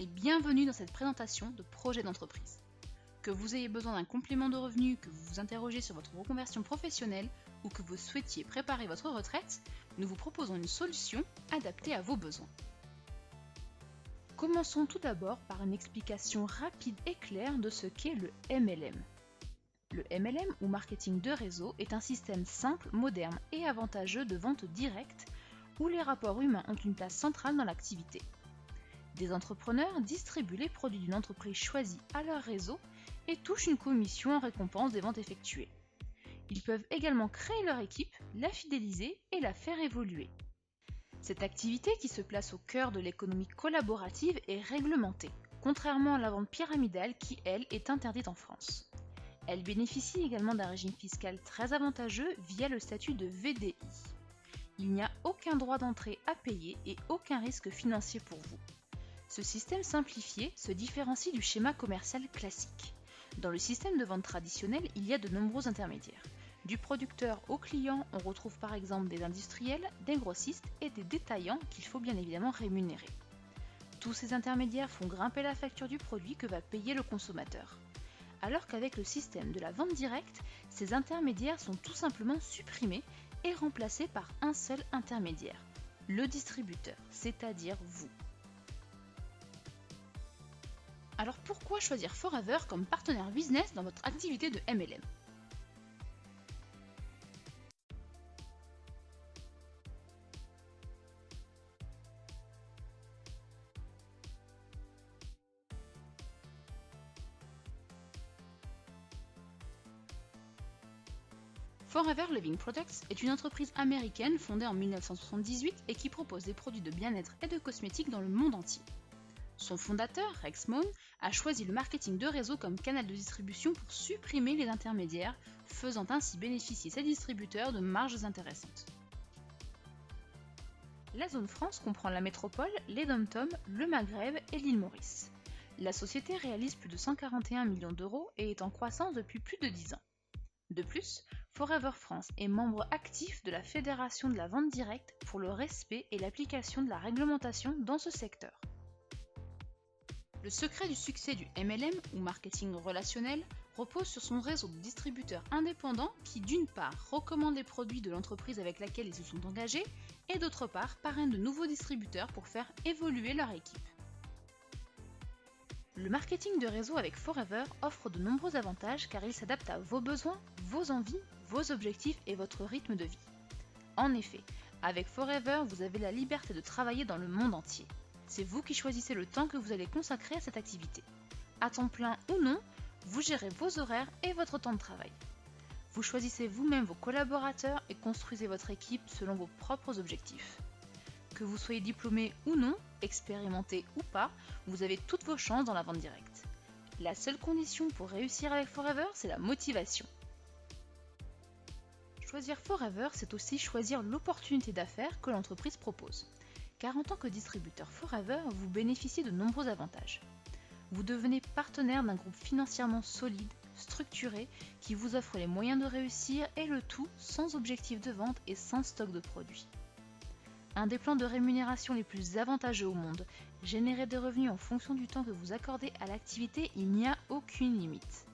et bienvenue dans cette présentation de projet d'entreprise. Que vous ayez besoin d'un complément de revenu, que vous vous interrogez sur votre reconversion professionnelle ou que vous souhaitiez préparer votre retraite, nous vous proposons une solution adaptée à vos besoins. Commençons tout d'abord par une explication rapide et claire de ce qu'est le MLM. Le MLM ou marketing de réseau est un système simple, moderne et avantageux de vente directe où les rapports humains ont une place centrale dans l'activité. Des entrepreneurs distribuent les produits d'une entreprise choisie à leur réseau et touchent une commission en récompense des ventes effectuées. Ils peuvent également créer leur équipe, la fidéliser et la faire évoluer. Cette activité qui se place au cœur de l'économie collaborative est réglementée, contrairement à la vente pyramidale qui, elle, est interdite en France. Elle bénéficie également d'un régime fiscal très avantageux via le statut de VDI. Il n'y a aucun droit d'entrée à payer et aucun risque financier pour vous. Ce système simplifié se différencie du schéma commercial classique. Dans le système de vente traditionnel, il y a de nombreux intermédiaires. Du producteur au client, on retrouve par exemple des industriels, des grossistes et des détaillants qu'il faut bien évidemment rémunérer. Tous ces intermédiaires font grimper la facture du produit que va payer le consommateur. Alors qu'avec le système de la vente directe, ces intermédiaires sont tout simplement supprimés et remplacés par un seul intermédiaire, le distributeur, c'est-à-dire vous. Alors pourquoi choisir Forever comme partenaire business dans votre activité de MLM ? Forever Living Products est une entreprise américaine fondée en 1978 et qui propose des produits de bien-être et de cosmétiques dans le monde entier. Son fondateur, Rex Mohn, a choisi le marketing de réseau comme canal de distribution pour supprimer les intermédiaires, faisant ainsi bénéficier ses distributeurs de marges intéressantes. La zone France comprend la métropole, les DOM-TOM, le Maghreb et l'île Maurice. La société réalise plus de 141 millions d'euros et est en croissance depuis plus de 10 ans. De plus, Forever France est membre actif de la Fédération de la vente directe pour le respect et l'application de la réglementation dans ce secteur. Le secret du succès du MLM ou marketing relationnel repose sur son réseau de distributeurs indépendants qui d'une part recommandent les produits de l'entreprise avec laquelle ils se sont engagés et d'autre part parrainent de nouveaux distributeurs pour faire évoluer leur équipe. Le marketing de réseau avec Forever offre de nombreux avantages car il s'adapte à vos besoins, vos envies, vos objectifs et votre rythme de vie. En effet, avec Forever, vous avez la liberté de travailler dans le monde entier. C'est vous qui choisissez le temps que vous allez consacrer à cette activité. À temps plein ou non, vous gérez vos horaires et votre temps de travail. Vous choisissez vous-même vos collaborateurs et construisez votre équipe selon vos propres objectifs. Que vous soyez diplômé ou non, expérimenté ou pas, vous avez toutes vos chances dans la vente directe. La seule condition pour réussir avec Forever, c'est la motivation. Choisir Forever, c'est aussi choisir l'opportunité d'affaires que l'entreprise propose. Car en tant que distributeur Forever, vous bénéficiez de nombreux avantages. Vous devenez partenaire d'un groupe financièrement solide, structuré, qui vous offre les moyens de réussir et le tout sans objectif de vente et sans stock de produits. Un des plans de rémunération les plus avantageux au monde, générer des revenus en fonction du temps que vous accordez à l'activité, il n'y a aucune limite.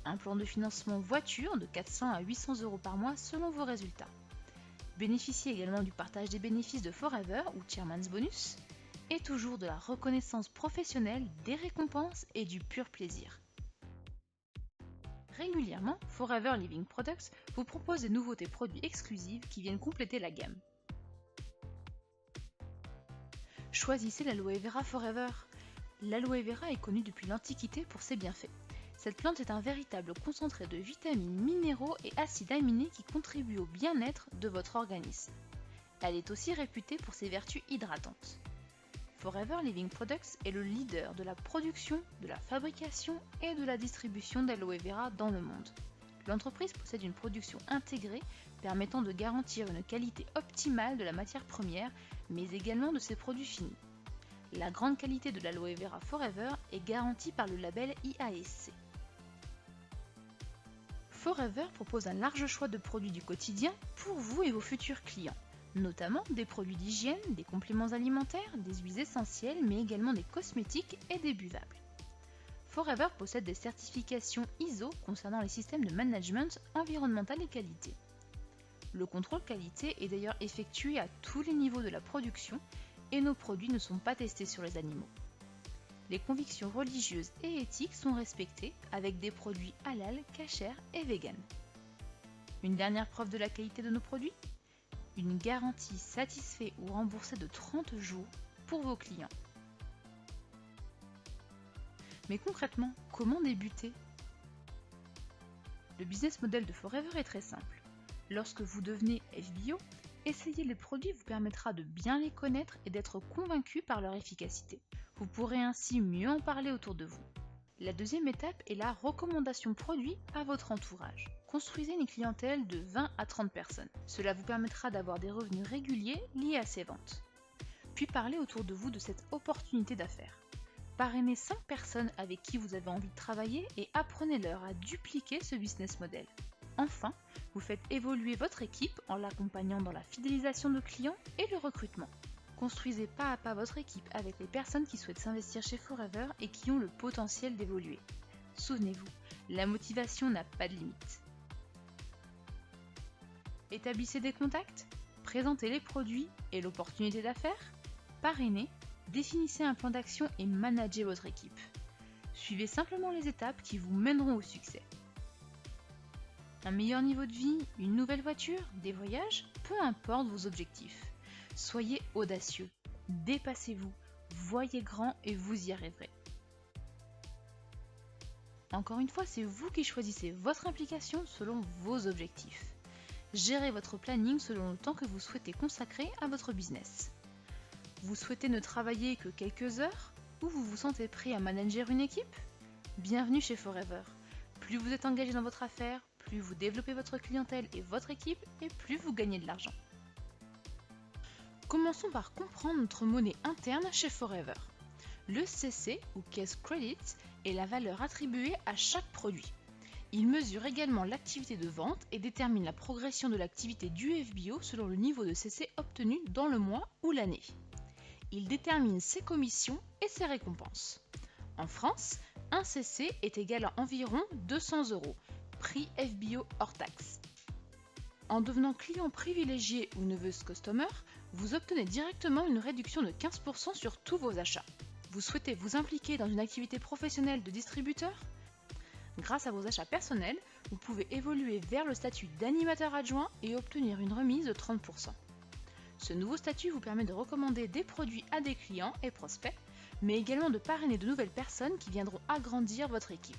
Un plan de financement voiture de 400 à 800 euros par mois selon vos résultats. Bénéficiez également du partage des bénéfices de Forever ou Chairman's Bonus, et toujours de la reconnaissance professionnelle, des récompenses et du pur plaisir. Régulièrement, Forever Living Products vous propose des nouveautés produits exclusives qui viennent compléter la gamme. Choisissez l'aloe vera Forever. L'aloe vera est connue depuis l'Antiquité pour ses bienfaits. Cette plante est un véritable concentré de vitamines, minéraux et acides aminés qui contribuent au bien-être de votre organisme. Elle est aussi réputée pour ses vertus hydratantes. Forever Living Products est le leader de la production, de la fabrication et de la distribution d'aloe vera dans le monde. L'entreprise possède une production intégrée permettant de garantir une qualité optimale de la matière première, mais également de ses produits finis. La grande qualité de l'aloe vera Forever est garantie par le label IASC. Forever propose un large choix de produits du quotidien pour vous et vos futurs clients. notamment des produits d'hygiène, des compléments alimentaires, des huiles essentielles, mais également des cosmétiques et des buvables. Forever possède des certifications ISO concernant les systèmes de management environnemental et qualité. Le contrôle qualité est d'ailleurs effectué à tous les niveaux de la production et nos produits ne sont pas testés sur les animaux. Les convictions religieuses et éthiques sont respectées avec des produits halal, kasher et vegan. Une dernière preuve de la qualité de nos produits ? Une garantie satisfait ou remboursée de 30 jours pour vos clients. Mais concrètement, comment débuter ? Le business model de Forever est très simple. Lorsque vous devenez FBO, essayer les produits vous permettra de bien les connaître et d'être convaincu par leur efficacité. Vous pourrez ainsi mieux en parler autour de vous. La deuxième étape est la recommandation produit à votre entourage. Construisez une clientèle de 20 à 30 personnes. Cela vous permettra d'avoir des revenus réguliers liés à ces ventes. Puis parlez autour de vous de cette opportunité d'affaires. Parrainez 5 personnes avec qui vous avez envie de travailler et apprenez-leur à dupliquer ce business model. Enfin, vous faites évoluer votre équipe en l'accompagnant dans la fidélisation de clients et le recrutement. Construisez pas à pas votre équipe avec les personnes qui souhaitent s'investir chez Forever et qui ont le potentiel d'évoluer. Souvenez-vous, la motivation n'a pas de limite. Établissez des contacts, présentez les produits et l'opportunité d'affaires, parrainez, définissez un plan d'action et managez votre équipe. Suivez simplement les étapes qui vous mèneront au succès. Un meilleur niveau de vie, une nouvelle voiture, des voyages, peu importe vos objectifs. Soyez audacieux, dépassez-vous, voyez grand et vous y arriverez. Encore une fois, c'est vous qui choisissez votre implication selon vos objectifs. Gérez votre planning selon le temps que vous souhaitez consacrer à votre business. Vous souhaitez ne travailler que quelques heures ou vous vous sentez prêt à manager une équipe ? Bienvenue chez Forever. Plus vous êtes engagé dans votre affaire, plus vous développez votre clientèle et votre équipe et plus vous gagnez de l'argent. Commençons par comprendre notre monnaie interne chez Forever. Le CC ou Case Credit est la valeur attribuée à chaque produit. Il mesure également l'activité de vente et détermine la progression de l'activité du FBO selon le niveau de CC obtenu dans le mois ou l'année. Il détermine ses commissions et ses récompenses. En France, un CC est égal à environ 200 €, prix FBO hors taxe. En devenant client privilégié ou Nervous Customer, vous obtenez directement une réduction de 15% sur tous vos achats. Vous souhaitez vous impliquer dans une activité professionnelle de distributeur ? Grâce à vos achats personnels, vous pouvez évoluer vers le statut d'animateur adjoint et obtenir une remise de 30%. Ce nouveau statut vous permet de recommander des produits à des clients et prospects, mais également de parrainer de nouvelles personnes qui viendront agrandir votre équipe.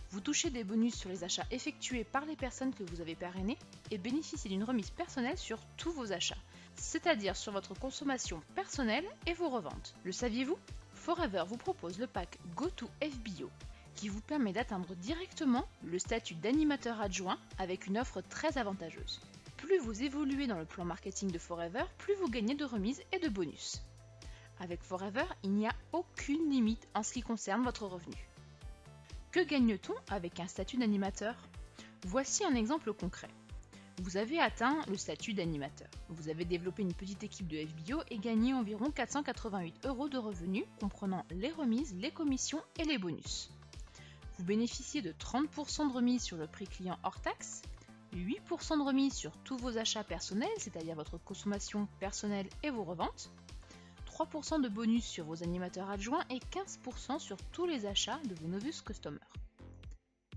Vous touchez des bonus sur les achats effectués par les personnes que vous avez parrainées et bénéficiez d'une remise personnelle sur tous vos achats, c'est-à-dire sur votre consommation personnelle et vos reventes. Le saviez-vous ? Forever vous propose le pack GoToFBO qui vous permet d'atteindre directement le statut d'animateur adjoint avec une offre très avantageuse. Plus vous évoluez dans le plan marketing de Forever, plus vous gagnez de remises et de bonus. Avec Forever, il n'y a aucune limite en ce qui concerne votre revenu. Que gagne-t-on avec un statut d'animateur ? Voici un exemple concret. Vous avez atteint le statut d'animateur. Vous avez développé une petite équipe de FBO et gagné environ 488 € de revenus, comprenant les remises, les commissions et les bonus. Vous bénéficiez de 30% de remise sur le prix client hors taxe, 8% de remise sur tous vos achats personnels, c'est-à-dire votre consommation personnelle et vos reventes, 3% de bonus sur vos animateurs adjoints et 15% sur tous les achats de vos Nervous Customers.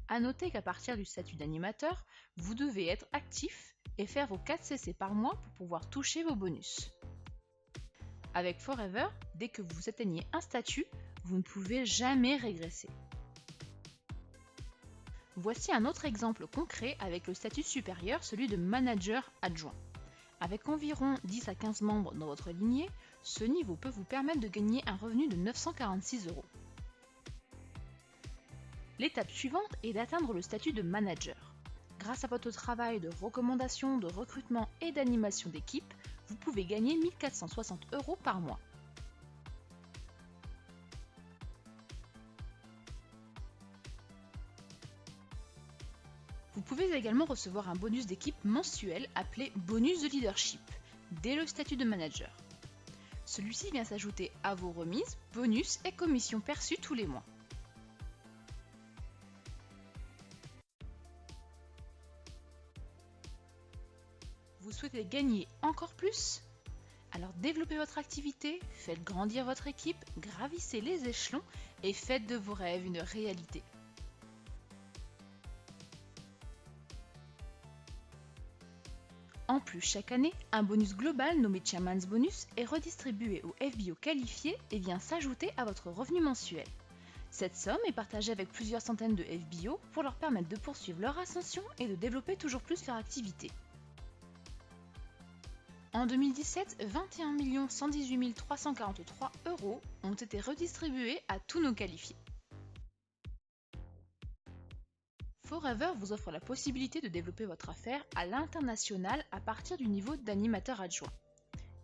A noter qu'à partir du statut d'animateur, vous devez être actif et faire vos 4 CC par mois pour pouvoir toucher vos bonus. Avec Forever, dès que vous atteignez un statut, vous ne pouvez jamais régresser. Voici un autre exemple concret avec le statut supérieur, celui de manager adjoint. Avec environ 10 à 15 membres dans votre lignée, ce niveau peut vous permettre de gagner un revenu de 946 €. L'étape suivante est d'atteindre le statut de manager. Grâce à votre travail de recommandation, de recrutement et d'animation d'équipe, vous pouvez gagner 1 460 € par mois. Vous pouvez également recevoir un bonus d'équipe mensuel appelé bonus de leadership. dès le statut de manager. Celui-ci vient s'ajouter à vos remises, bonus et commissions perçues tous les mois. Vous souhaitez gagner encore plus? Alors développez votre activité, faites grandir votre équipe, gravissez les échelons et faites de vos rêves une réalité. En plus, chaque année, un bonus global nommé Chairman's Bonus est redistribué aux FBO qualifiés et vient s'ajouter à votre revenu mensuel. Cette somme est partagée avec plusieurs centaines de FBO pour leur permettre de poursuivre leur ascension et de développer toujours plus leur activité. En 2017, 21 118 343 € ont été redistribués à tous nos qualifiés. Forever vous offre la possibilité de développer votre affaire à l'international à partir du niveau d'animateur adjoint.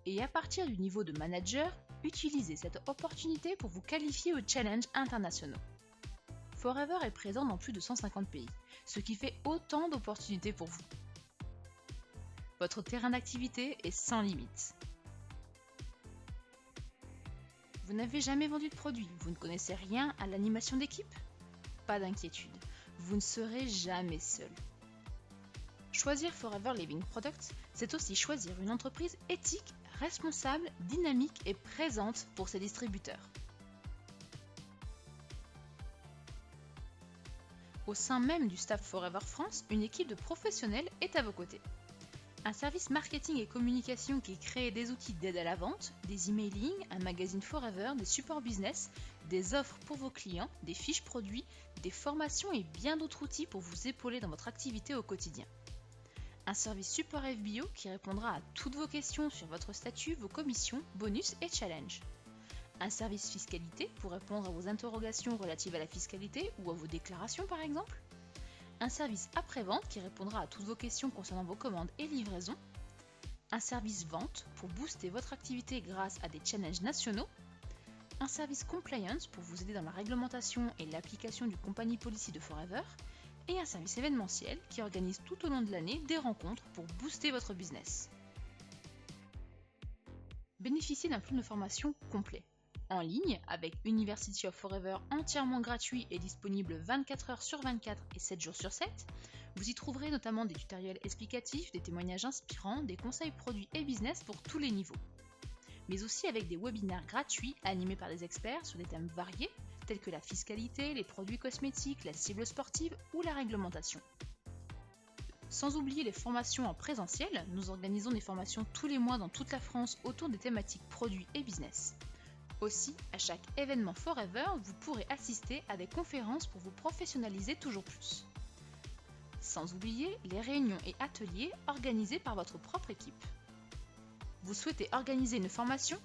Et à partir du niveau de manager, utilisez cette opportunité pour vous qualifier aux challenges internationaux. Forever est présent dans plus de 150 pays, ce qui fait autant d'opportunités pour vous. Votre terrain d'activité est sans limite. Vous n'avez jamais vendu de produit, vous ne connaissez rien à l'animation d'équipe? Pas d'inquiétude, vous ne serez jamais seul. Choisir Forever Living Products, c'est aussi choisir une entreprise éthique, responsable, dynamique et présente pour ses distributeurs. Au sein même du staff Forever France, une équipe de professionnels est à vos côtés. Un service marketing et communication qui crée des outils d'aide à la vente, des emailing, un magazine Forever, des supports business, des offres pour vos clients, des fiches produits, des formations et bien d'autres outils pour vous épauler dans votre activité au quotidien. Un service support FBO qui répondra à toutes vos questions sur votre statut, vos commissions, bonus et challenges. Un service fiscalité pour répondre à vos interrogations relatives à la fiscalité ou à vos déclarations par exemple. Un service après-vente qui répondra à toutes vos questions concernant vos commandes et livraisons. Un service vente pour booster votre activité grâce à des challenges nationaux. Un service compliance pour vous aider dans la réglementation et l'application du company policy de Forever. Et un service événementiel qui organise tout au long de l'année des rencontres pour booster votre business. Bénéficiez d'un plan de formation complet. En ligne, avec University of Forever entièrement gratuit et disponible 24 heures sur 24 et 7 jours sur 7, vous y trouverez notamment des tutoriels explicatifs, des témoignages inspirants, des conseils produits et business pour tous les niveaux. Mais aussi avec des webinaires gratuits animés par des experts sur des thèmes variés, tels que la fiscalité, les produits cosmétiques, la cible sportive ou la réglementation. Sans oublier les formations en présentiel, nous organisons des formations tous les mois dans toute la France autour des thématiques produits et business. Aussi, à chaque événement Forever, vous pourrez assister à des conférences pour vous professionnaliser toujours plus. Sans oublier les réunions et ateliers organisés par votre propre équipe. Vous souhaitez organiser une formation?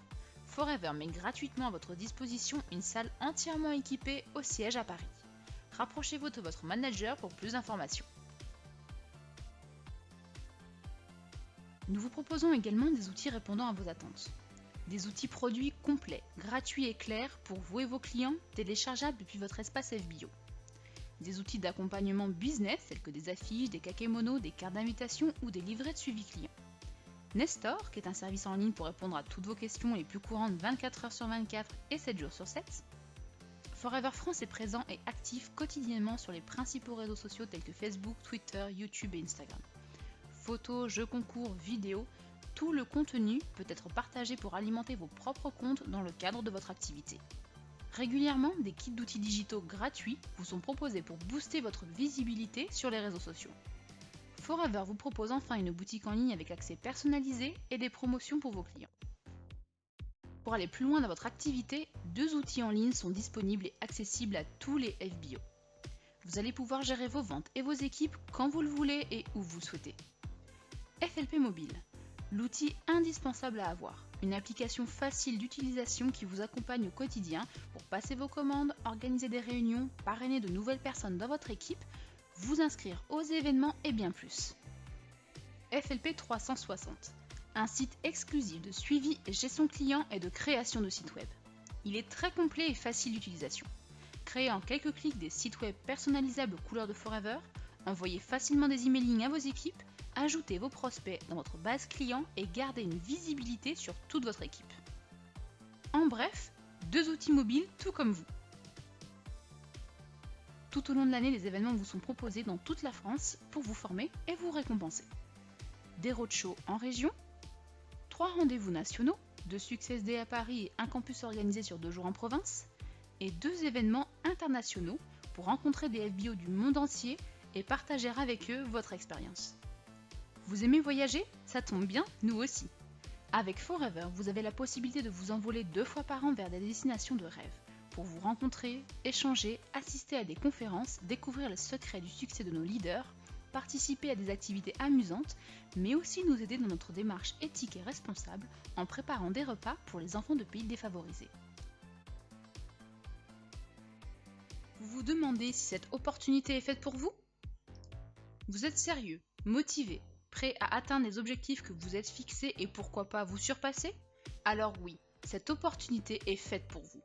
Forever met gratuitement à votre disposition une salle entièrement équipée au siège à Paris. Rapprochez-vous de votre manager pour plus d'informations. Nous vous proposons également des outils répondant à vos attentes. Des outils produits complets, gratuits et clairs pour vous et vos clients, téléchargeables depuis votre espace FBO. Des outils d'accompagnement business tels que des affiches, des kakémonos, des cartes d'invitation ou des livrets de suivi client. Nestor, qui est un service en ligne pour répondre à toutes vos questions les plus courantes 24 heures sur 24 et 7 jours sur 7. Forever France est présent et actif quotidiennement sur les principaux réseaux sociaux tels que Facebook, Twitter, YouTube et Instagram. Photos, jeux concours, vidéos, tout le contenu peut être partagé pour alimenter vos propres comptes dans le cadre de votre activité. Régulièrement, des kits d'outils digitaux gratuits vous sont proposés pour booster votre visibilité sur les réseaux sociaux. Forever vous propose enfin une boutique en ligne avec accès personnalisé et des promotions pour vos clients. Pour aller plus loin dans votre activité, 2 outils en ligne sont disponibles et accessibles à tous les FBO. Vous allez pouvoir gérer vos ventes et vos équipes quand vous le voulez et où vous le souhaitez. FLP Mobile, l'outil indispensable à avoir, une application facile d'utilisation qui vous accompagne au quotidien pour passer vos commandes, organiser des réunions, parrainer de nouvelles personnes dans votre équipe, vous inscrire aux événements et bien plus. FLP 360, un site exclusif de suivi et gestion client et de création de sites web. Il est très complet et facile d'utilisation. Créez en quelques clics des sites web personnalisables aux couleurs de Forever, Envoyez facilement des emailing à vos équipes, ajoutez vos prospects dans votre base client et gardez une visibilité sur toute votre équipe. En bref, 2 outils mobiles tout comme vous. Tout au long de l'année, les événements vous sont proposés dans toute la France pour vous former et vous récompenser. Des roadshows en région, 3 rendez-vous nationaux, 2 Success Day à Paris et un campus organisé sur 2 jours en province, et 2 événements internationaux pour rencontrer des FBO du monde entier et partager avec eux votre expérience. Vous aimez voyager? Ça tombe bien, nous aussi. Avec Forever, vous avez la possibilité de vous envoler 2 fois par an vers des destinations de rêve, pour vous rencontrer, échanger, assister à des conférences, découvrir les secrets du succès de nos leaders, participer à des activités amusantes, mais aussi nous aider dans notre démarche éthique et responsable en préparant des repas pour les enfants de pays défavorisés. Vous vous demandez si cette opportunité est faite pour vous? Vous êtes sérieux, motivé, prêt à atteindre les objectifs que vous êtes fixés et pourquoi pas vous surpasser? Alors oui, cette opportunité est faite pour vous.